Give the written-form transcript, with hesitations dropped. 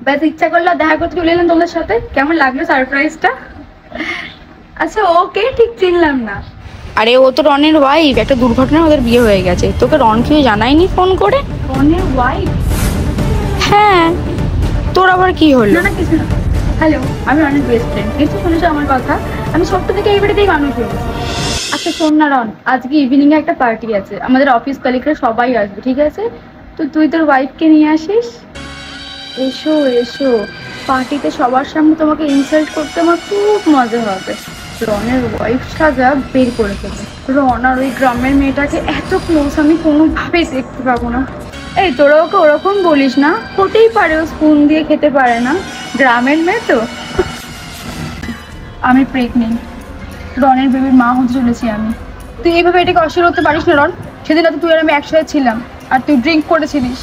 ব্যাস ইচ্ছা করলো দেখা করতে চলে এলাম তোমাদের সাথে। কেমন লাগলো সারপ্রাইজটা? আচ্ছা ওকে ঠিক চিনলাম না। আরে ও তো রনের ওয়াইফ, একটা দুর্ঘটনায় ওদের বিয়ে হয়ে গেছে। তোকে রন কেউ জানায়নি ফোন করে? রনের ওয়াইফ? হ্যাঁ, তোর আবার কি হলো? না না কিছু না। হ্যালো, আমি রনের বেস্ট ফ্রেন্ড। নিশ্চয়ই শুনেছো আমার কথা। আমি ছোট্ট থেকে এই বাড়িতেই মানুষ হয়েছি। আচ্ছা শোন না রন, আজকে ইভিনিং এ একটা পার্টি আছে, আমাদের অফিস কলিগরা সবাই আসবে, ঠিক আছে? তো তুই তোর ওয়াইফকে নিয়ে আসিস। এসো এসো, পার্টিতে সবার সামনে তোমাকে ইনসাল্ট করতে আমার খুব মজা হবে। রনের ওয়াইফ সাজা বের করে ফেলবে। রন আর ওই গ্রামের মেয়েটাকে এত ক্লোজ আমি কোনোভাবেই দেখতে পাবো না। এই তোরা ওকে ওরকম বলিস না, হতেই পারে ও স্পুন দিয়ে খেতে পারে না, গ্রামের মেয়ে তো। আমি প্রেগনেন্ট, রনের বেবির মা হতে চলেছি আমি। তুই এইভাবে এটাকে অস্বীকার করতে পারিস না রন। সেদিন তো তুই আর আমি একসাথে ছিলাম আর তুই ড্রিঙ্ক করেছিলিস।